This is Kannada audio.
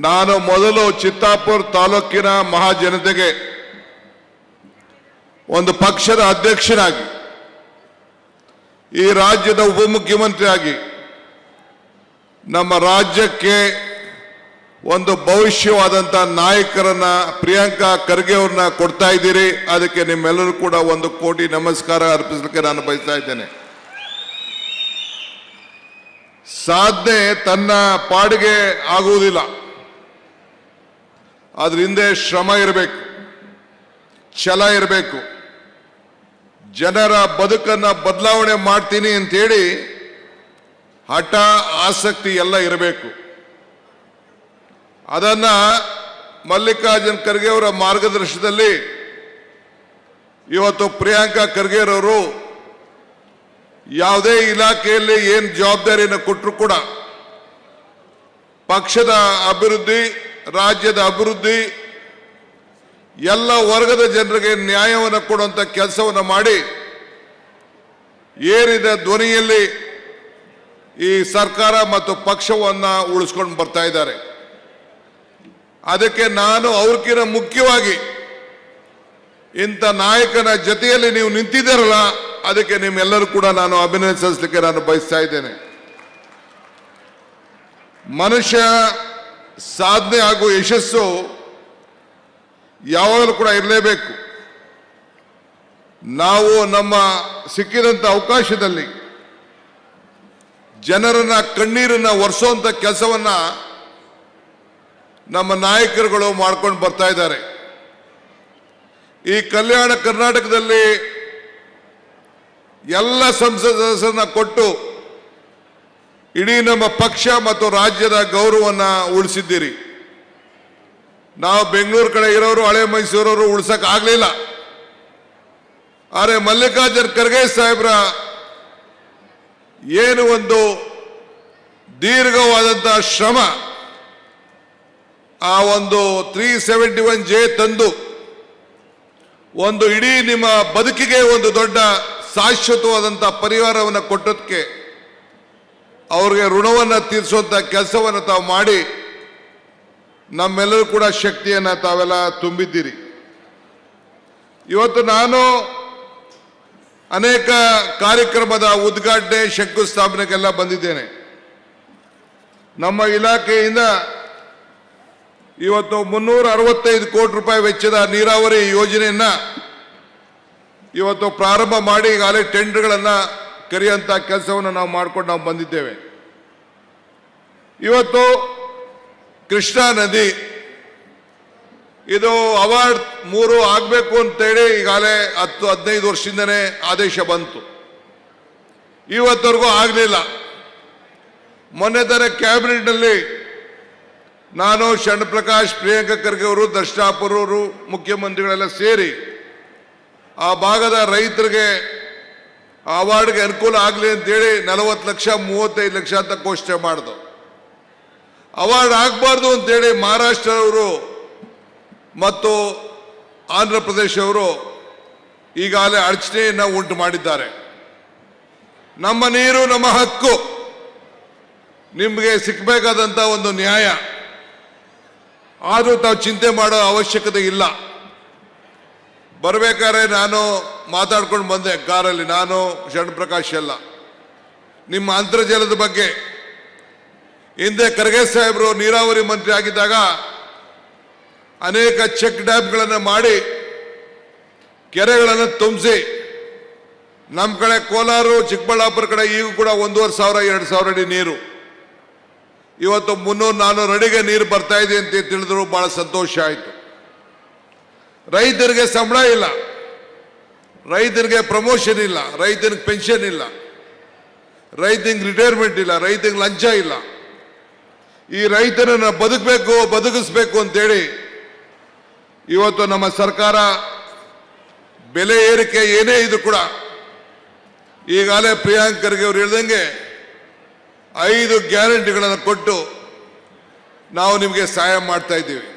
ನಾನು ಮೊದಲು ಚಿತ್ತಾಪುರ ತಾಲೂಕಿನ ಮಹಾಜನತೆಗೆ ಒಂದು ಪಕ್ಷದ ಅಧ್ಯಕ್ಷನಾಗಿ, ಈ ರಾಜ್ಯದ ಉಪಮುಖ್ಯಮಂತ್ರಿಯಾಗಿ ನಮ್ಮ ರಾಜ್ಯಕ್ಕೆ ಒಂದು ಭವಿಷ್ಯವಾದಂಥ ನಾಯಕರನ್ನ ಪ್ರಿಯಾಂಕಾ ಖರ್ಗೆ ಅವ್ರನ್ನ ಕೊಡ್ತಾ ಇದ್ದೀರಿ. ಅದಕ್ಕೆ ನಿಮ್ಮೆಲ್ಲರೂ ಕೂಡ 1 ಕೋಟಿ ನಮಸ್ಕಾರ ಅರ್ಪಿಸಲಿಕ್ಕೆ ನಾನು ಬಯಸ್ತಾ ಇದ್ದೇನೆ. ಸಾಧನೆ ತನ್ನ ಪಾಡಿಗೆ ಆಗುವುದಿಲ್ಲ, ಅದ್ರ ಹಿಂದೆ ಶ್ರಮ ಇರಬೇಕು, ಛಲ ಇರಬೇಕು, ಜನರ ಬದುಕನ್ನ ಬದಲಾವಣೆ ಮಾಡ್ತೀನಿ ಅಂತೇಳಿ ಹಠ ಆಸಕ್ತಿ ಎಲ್ಲ ಇರಬೇಕು. ಅದನ್ನ ಮಲ್ಲಿಕಾರ್ಜುನ್ ಖರ್ಗೆ ಅವರ ಮಾರ್ಗದರ್ಶನದಲ್ಲಿ ಇವತ್ತು ಪ್ರಿಯಾಂಕಾ ಖರ್ಗೆ ಅವರು ಯಾವುದೇ ಇಲಾಖೆಯಲ್ಲಿ ಏನು ಜವಾಬ್ದಾರಿಯನ್ನು ಕೊಟ್ಟರು ಕೂಡ ಪಕ್ಷದ ಅಭಿವೃದ್ಧಿ, ರಾಜ್ಯದ ಅಭಿವೃದ್ಧಿ, ಎಲ್ಲ ವರ್ಗದ ಜನರಿಗೆ ನ್ಯಾಯವನ್ನು ಕೊಡುವಂಥ ಕೆಲಸವನ್ನು ಮಾಡಿ ಏರಿದ ಧ್ವನಿಯಲ್ಲಿ ಈ ಸರ್ಕಾರ ಮತ್ತು ಪಕ್ಷವನ್ನು ಉಳಿಸ್ಕೊಂಡು ಬರ್ತಾ ಇದ್ದಾರೆ. ಅದಕ್ಕೆ ನಾನು ಅವ್ರಕ್ಕಿಂತ ಮುಖ್ಯವಾಗಿ ಇಂಥ ನಾಯಕನ ಜೊತೆಯಲ್ಲಿ ನೀವು ನಿಂತಿದ್ದೀರಲ್ಲ, ಅದಕ್ಕೆ ನಿಮ್ಮೆಲ್ಲರೂ ಕೂಡ ನಾನು ಅಭಿನಂದಿಸಲಿಕ್ಕೆ ನಾನು ಬಯಸ್ತಾ ಇದ್ದೇನೆ. ಮನುಷ್ಯ ಸಾಧನೆ ಹಾಗೂ ಯಶಸ್ಸು ಯಾವಾಗಲೂ ಕೂಡ ಇರಲೇಬೇಕು. ನಾವು ನಮ್ಮ ಸಿಕ್ಕಿದಂಥ ಅವಕಾಶದಲ್ಲಿ ಜನರನ್ನ ಕಣ್ಣೀರನ್ನ ಒರೆಸುವಂಥ ಕೆಲಸವನ್ನ ನಮ್ಮ ನಾಯಕರುಗಳು ಮಾಡ್ಕೊಂಡು ಬರ್ತಾ ಇದ್ದಾರೆ. ಈ ಕಲ್ಯಾಣ ಕರ್ನಾಟಕದಲ್ಲಿ ಎಲ್ಲ ಸಂಸತ್ ಸದಸ್ಯರನ್ನ ಕೊಟ್ಟು ಇಡೀ ನಮ್ಮ ಪಕ್ಷ ಮತ್ತು ರಾಜ್ಯದ ಗೌರವವನ್ನು ಉಳಿಸಿದ್ದೀರಿ. ನಾವು ಬೆಂಗಳೂರು ಕಡೆ ಇರೋರು, ಹಳೆ ಮೈಸೂರವರು ಉಳಿಸಕ್ ಆಗ್ಲಿಲ್ಲ. ಆದರೆ ಮಲ್ಲಿಕಾರ್ಜುನ್ ಖರ್ಗೆ ಸಾಹೇಬ್ರ ಏನು ಒಂದು ದೀರ್ಘವಾದಂತಹ ಶ್ರಮ, ಆ ಒಂದು 371J ತಂದು ಒಂದು ಇಡೀ ನಿಮ್ಮ ಬದುಕಿಗೆ ಒಂದು ದೊಡ್ಡ ಶಾಶ್ವತವಾದಂಥ ಪರಿಹಾರವನ್ನು ಕೊಟ್ಟದಕ್ಕೆ ಅವ್ರಿಗೆ ಋಣವನ್ನು ತೀರಿಸುವಂಥ ಕೆಲಸವನ್ನು ತಾವು ಮಾಡಿ ನಮ್ಮೆಲ್ಲರೂ ಕೂಡ ಶಕ್ತಿಯನ್ನು ತಾವೆಲ್ಲ ತುಂಬಿದ್ದೀರಿ. ಇವತ್ತು ನಾನು ಅನೇಕ ಕಾರ್ಯಕ್ರಮದ ಉದ್ಘಾಟನೆ, ಶಂಕುಸ್ಥಾಪನೆಗೆಲ್ಲ ಬಂದಿದ್ದೇನೆ. ನಮ್ಮ ಇಲಾಖೆಯಿಂದ ಇವತ್ತು 365 ಕೋಟಿ ರೂಪಾಯಿ ವೆಚ್ಚದ ನೀರಾವರಿ ಯೋಜನೆಯನ್ನ ಇವತ್ತು ಪ್ರಾರಂಭ ಮಾಡಿ ಈಗಾಗಲೇ ಟೆಂಡರ್ಗಳನ್ನು ಕರೆಯುವಂಥ ಕೆಲಸವನ್ನು ನಾವು ಮಾಡ್ಕೊಂಡು ನಾವು ಬಂದಿದ್ದೇವೆ. ಇವತ್ತು ಕೃಷ್ಣಾ ನದಿ ಇದು ಅವಾರ್ಡ್ 3 ಆಗಬೇಕು ಅಂತೇಳಿ ಈಗಾಗಲೇ 10-15 ವರ್ಷದಿಂದನೇ ಆದೇಶ ಬಂತು. ಇವತ್ತವರೆಗೂ ಆಗಲಿಲ್ಲ. ಮೊನ್ನೆ ತಾನೇ ಕ್ಯಾಬಿನೆಟ್ನಲ್ಲಿ ನಾನು, ಶರಣಪ್ರಕಾಶ್, ಪ್ರಿಯಾಂಕಾ ಖರ್ಗೆ ಅವರು, ದರ್ಶನಾಪುರ ಅವರು, ಮುಖ್ಯಮಂತ್ರಿಗಳೆಲ್ಲ ಸೇರಿ ಆ ಭಾಗದ ರೈತರಿಗೆ ಅವಾರ್ಡ್ಗೆ ಅನುಕೂಲ ಆಗಲಿ ಅಂತೇಳಿ 40 ಲಕ್ಷ 35 ಲಕ್ಷ ಅಂತ ಘೋಷಣೆ ಮಾಡಿದ್ರು. ಅವಾರ್ಡ್ ಆಗಬಾರ್ದು ಅಂತೇಳಿ ಮಹಾರಾಷ್ಟ್ರವರು ಮತ್ತು ಆಂಧ್ರ ಪ್ರದೇಶವರು ಈಗಾಗಲೇ ಅಡಚಣೆಯನ್ನು ಉಂಟು ಮಾಡಿದ್ದಾರೆ. ನಮ್ಮ ನೀರು ನಮ್ಮ ಹಕ್ಕು, ನಿಮಗೆ ಸಿಕ್ಕಬೇಕಾದಂಥ ಒಂದು ನ್ಯಾಯ, ಆದರೂ ತಾವು ಚಿಂತೆ ಮಾಡೋ ಅವಶ್ಯಕತೆ ಇಲ್ಲ. ಬರಬೇಕಾದ್ರೆ ನಾನು ಮಾತಾಡ್ಕೊಂಡು ಬಂದೆ ಕಾರಲ್ಲಿ, ನಾನು, ಶರಣಪ್ರಕಾಶ್ ಎಲ್ಲ, ನಿಮ್ಮ ಅಂತರ್ಜಲದ ಬಗ್ಗೆ. ಹಿಂದೆ ಖರ್ಗೆ ಸಾಹೇಬರು ನೀರಾವರಿ ಮಂತ್ರಿ ಆಗಿದ್ದಾಗ ಅನೇಕ ಚೆಕ್ ಡ್ಯಾಮ್ಗಳನ್ನು ಮಾಡಿ ಕೆರೆಗಳನ್ನು ತುಂಬಿಸಿ ನಮ್ಮ ಕಡೆ ಕೋಲಾರ, ಚಿಕ್ಕಬಳ್ಳಾಪುರ ಕಡೆ ಈಗ ಕೂಡ 1,500-2,000 ಅಡಿ ನೀರು, ಇವತ್ತು 300-400 ಅಡಿಗೆ ನೀರು ಬರ್ತಾ ಇದೆ ಅಂತ ತಿಳಿದ್ರು ಬಹಳ ಸಂತೋಷ ಆಯಿತು. ರೈತರಿಗೆ ಸಂಬಳ ಇಲ್ಲ, ರೈತರಿಗೆ ಪ್ರಮೋಷನ್ ಇಲ್ಲ, ರೈತನಿಗೆ ಪೆನ್ಷನ್ ಇಲ್ಲ, ರೈತನಿಗೆ ರಿಟೈರ್ಮೆಂಟ್ ಇಲ್ಲ, ರೈತನಿಗೆ ಲಂಚ ಇಲ್ಲ. ಈ ರೈತರನ್ನ ಬದುಕಿಸ್ಬೇಕು ಅಂತೇಳಿ ಇವತ್ತು ನಮ್ಮ ಸರ್ಕಾರ ಬೆಲೆ ಏರಿಕೆ ಏನೇ ಇದು ಕೂಡ ಈಗಾಗಲೇ ಪ್ರಿಯಾಂಕಾ ಖರ್ಗೆ ಅವರು ಹೇಳ್ದಂಗೆ 5 ಗ್ಯಾರಂಟಿಗಳನ್ನು ಕೊಟ್ಟು ನಾವು ನಿಮಗೆ ಸಹಾಯ ಮಾಡ್ತಾ ಇದ್ದೀವಿ.